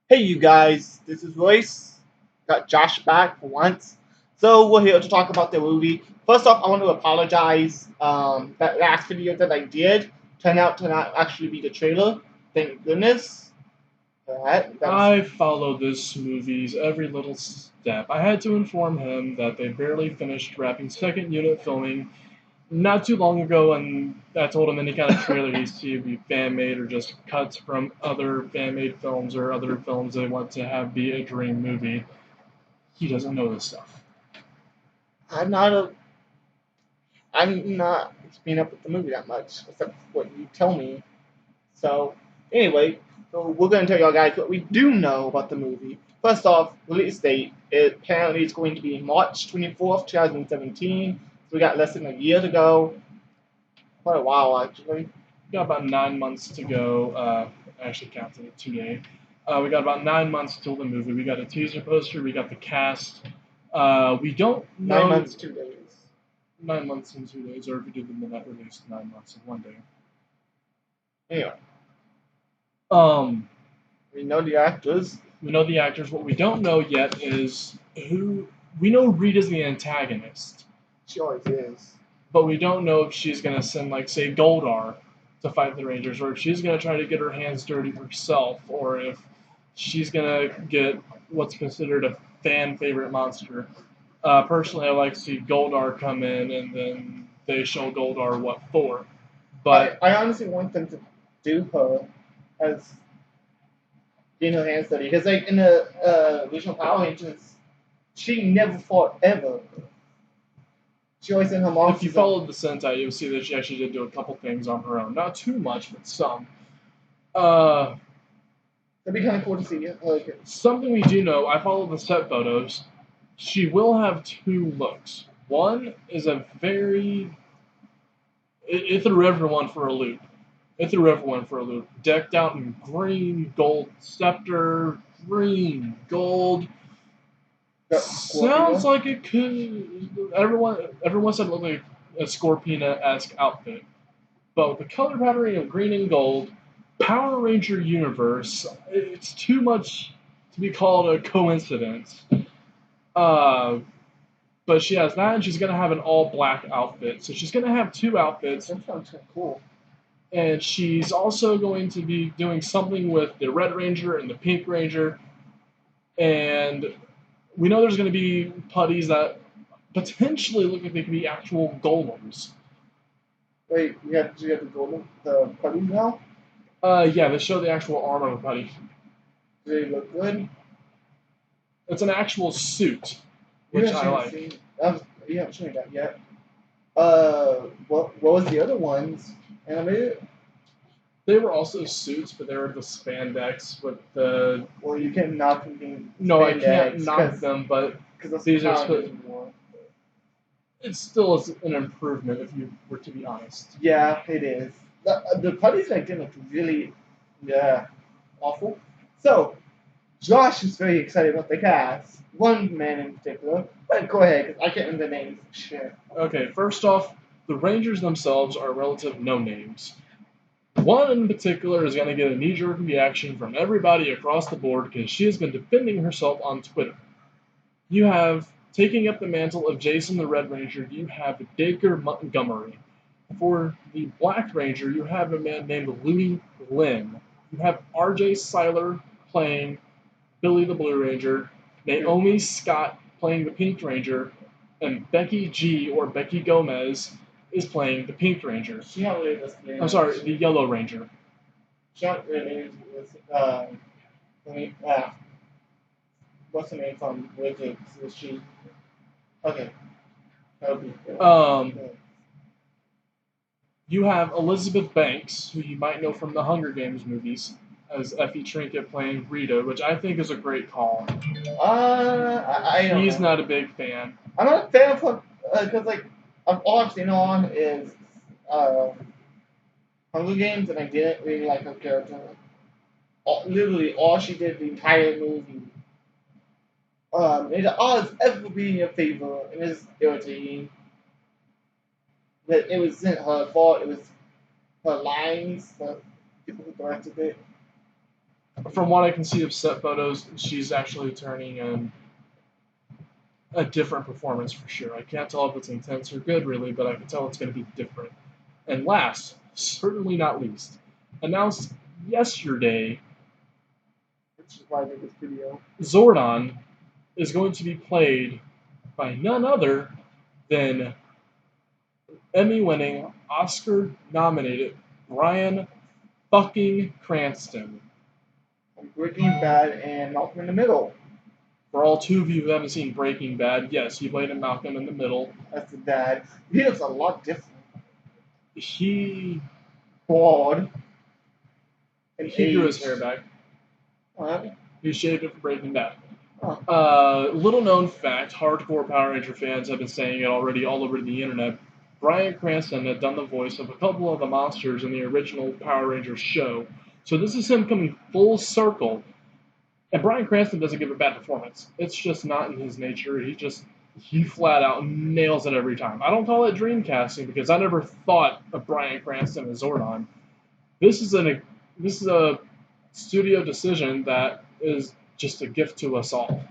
Hey, you guys, this is Royce. Got Josh back for once. So, we're here to talk about the movie. First off, I want to apologize. That last video that I did turned out to not actually be the trailer. Thank goodness. That was. I followed this movie's every little step. I had to inform him that they barely finished wrapping second unit filming not too long ago, and I told him any kind of trailer he see would be fan made or just cuts from other fan made films or other films they want to have be a dream movie. He doesn't know this stuff. I'm not a. I'm not keeping up with the movie that much, except what you tell me. So, anyway, so we're going to tell y'all guys what we do know about the movie. First off, release date. It apparently is going to be March 24th, 2017. So we got less than a year to go. Quite a while, actually. We got about 9 months to go. Actually, counting it today. We got about 9 months till the movie. We got a teaser poster. We got the cast. We don't 9 months, know 2 days. 9 months in 2 days, or if we do the midnight release, 9 months in one day. Anyway, Um, we know the actors. we know the actors. What we don't know yet is who. We know Rita's the antagonist, She always is. but we don't know if she's gonna send, like, say, Goldar to fight the Rangers, or if she's gonna try to get her hands dirty herself, or if she's gonna get what's considered a fan favorite monster. Personally, I like to see Goldar come in and then they show Goldar what for. I, But I honestly want them to do her as getting her hands dirty. Because, like, in the original Power Rangers, she never fought ever. She always sent her if you monsters up. followed the Sentai, you'll see that she actually did do a couple things on her own. Not too much, but some. Uh, That'd be kind of cool to see. Like, Something we do know, I follow the set photos. She will have two looks. One is a very. It threw everyone for a loop. It threw everyone for a loop. Decked out in green, gold scepter, green, gold. got Sounds Scorpio. like it could. Everyone said it looked like a Scorpina-esque outfit, but with the color patterning of green and gold, Power Ranger universe, it's too much to be called a coincidence. Uh, but she has that, and she's gonna have an all black outfit. So she's gonna have two outfits, That sounds kind of cool. and she's also going to be doing something with the Red Ranger and the Pink Ranger. And we know there's going to be putties that potentially look like they could be actual golems. Wait, you got the golden, the putties now? Yeah, they show the actual armor of a putty. Do they look good? It's an actual suit, You which I haven't like. seen. You haven't shown me that yet. What was the other ones? Animated? They were also suits, but they were the spandex with the. Well, you can knock them being No, I can't spandex knock them, but because that's these the are. Power Rangers war. It still is an improvement if you were to be honest. Yeah, it is. The putties like did look really, yeah, awful. So Josh is very excited about the cast. One man in particular. But go ahead, because I can't remember the names. Shit. Okay, first off, the Rangers themselves are relative no names. One in particular is going to get a knee jerk reaction from everybody across the board because she has been defending herself on Twitter. You have, taking up the mantle of Jason the Red Ranger, you have Dacre Montgomery. For the Black Ranger, you have a man named Louis Lynn. You have RJ Seiler playing Billy the Blue Ranger, Naomi Scott playing the Pink Ranger, and Becky G, or Becky Gomez, is playing the Pink Ranger. She not really this name. I'm sorry, the Yellow Ranger. She not really this. Let me. What's the name from Wizards? Is she? Okay. That'll be good. Um, you have Elizabeth Banks, who you might know from the Hunger Games movies, as Effie Trinket playing Rita, which I think is a great call. I don't He's know. not a big fan. I'm not a fan of her because like all I've seen her on is uh, Hunger Games, and I didn't really like her character. Literally, all she did the entire movie. It always ever be in your favor, and it's irritating. But it wasn't her fault. It was her lines, the people who directed it. From what I can see of set photos, she's actually turning in a different performance for sure. I can't tell if it's intense or good, really, but I can tell it's going to be different. And last, certainly not least, announced yesterday, Which is why I did this video. Zordon is going to be played by none other than Emmy-winning, Oscar-nominated Bryan fucking Cranston. From Breaking Bad and Malcolm in the Middle. For all two of you who haven't seen Breaking Bad, yes, he played in Malcolm in the Middle. That's the dad. He looks a lot different. He Bald. And grew his aged. hair back. What? He shaved it for Breaking Bad. Oh. Little known fact, hardcore Power Ranger fans have been saying it already all over the internet. Bryan Cranston had done the voice of a couple of the monsters in the original Power Rangers show. So this is him coming full circle. And Bryan Cranston doesn't give a bad performance. It's just not in his nature. He flat out nails it every time. I don't call it dream casting because I never thought of Bryan Cranston as Zordon. This is a studio decision that is just a gift to us all.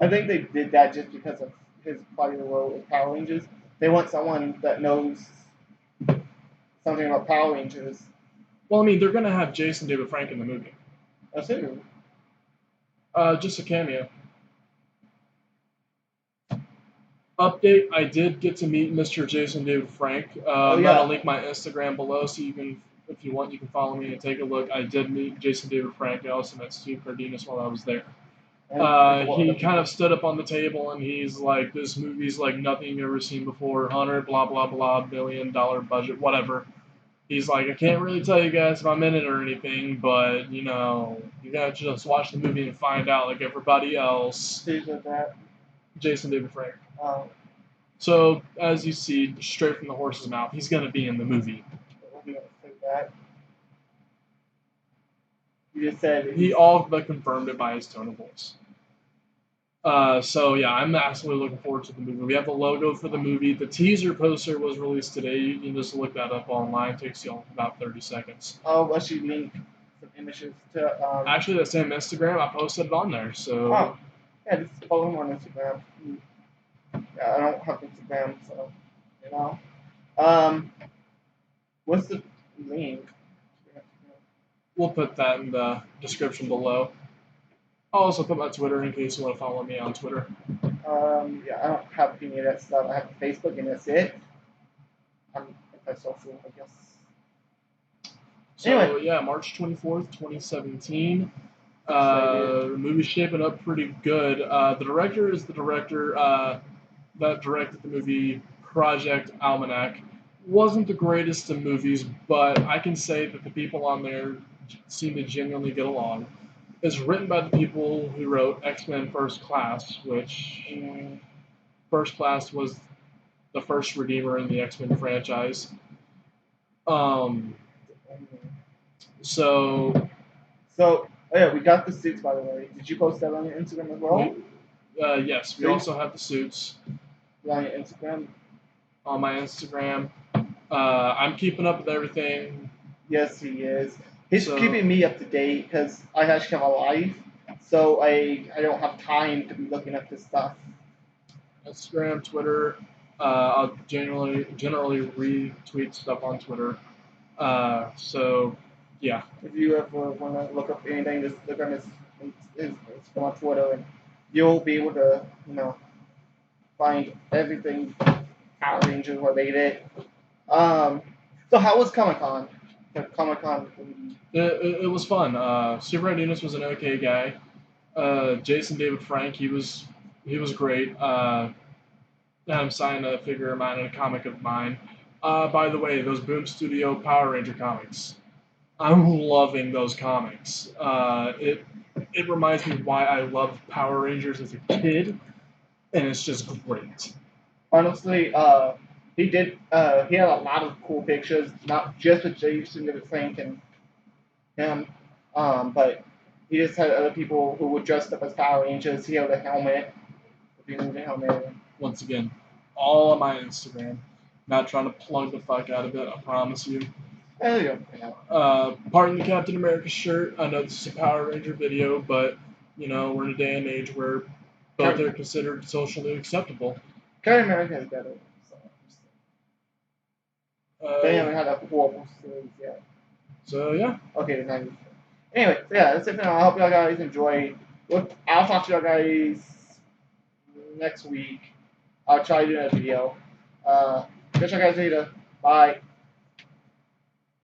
I think they did that just because of his prior role in Power Rangers. They want someone that knows something about Power Rangers. Well, I mean, they're going to have Jason David Frank in the movie. That's it. Just a cameo. Update, I did get to meet Mr. Jason David Frank. I'm going to link my Instagram below so you can, if you want, you can follow me and take a look. I did meet Jason David Frank. I also met Steve Cardenas while I was there. He kind of stood up on the table and he's like, this movie's like nothing you've ever seen before, 100, blah, blah, blah, $1 billion budget, whatever. He's like, I can't really tell you guys if I'm in it or anything, but, you know, you gotta just watch the movie and find out like everybody else. Who said that? Jason David Frank. Oh. So, as you see, straight from the horse's mouth, he's gonna be in the movie. You don't say that. You just said He all but confirmed it by his tone of voice. So yeah, I'm absolutely looking forward to the movie. We have the logo for the movie. The teaser poster was released today. You can just look that up online. It takes you about 30 seconds. Oh, I should link some images to. Actually, that same Instagram, I posted it on there. So. Oh, yeah, just follow him on Instagram. Yeah, I don't have Instagram, so you know. What's the link? We'll put that in the description below. I'll also put my Twitter in case you want to follow me on Twitter. Yeah, I don't have any of that stuff. I have Facebook and that's it. I'm anti-social, I guess. So Anyway. yeah, March 24th, 2017. The movie's shaping up pretty good. The director is the director that directed the movie Project Almanac. Wasn't the greatest of movies, but I can say that the people on there seem to genuinely get along. It's written by the people who wrote X-Men First Class, which First Class was the first Redeemer in the X-Men franchise. So, oh yeah, we got the suits, by the way. Did you post that on your Instagram as well? yes, we also have the suits. On your Instagram? On my Instagram. I'm keeping up with everything. Yes, he is. He's keeping me up to date because I actually have a life, so I don't have time to be looking at this stuff. Instagram, Twitter. I'll generally retweet stuff on Twitter. So, yeah. If you ever want to look up anything, just look on his on Twitter, and you'll be able to, find everything Power Rangers related. So how was Comic-Con? It was fun. Steve Cardenas was an okay guy. Jason David Frank, he was great. Had him sign a figure of mine and a comic of mine. By the way, those Boom Studio Power Ranger comics, I'm loving those comics. It reminds me why I loved Power Rangers as a kid, and it's just great. Honestly, he had a lot of cool pictures, not just with Jason David Frank and him, but he just had other people who were dressed up as Power Rangers. He had a helmet. Once again, all on my Instagram. Not trying to plug the fuck out of it, I promise you. There you go. Pardon the Captain America shirt. I know this is a Power Ranger video, but you know we're in a day and age where both are considered socially acceptable. Captain America is better. They haven't Uh, had a horrible series yet. so yeah, Okay, then anyway, so yeah, that's it for now. I hope y'all guys enjoy. I'll talk to y'all guys next week. I'll try to do another video. Catch y'all guys later. Bye.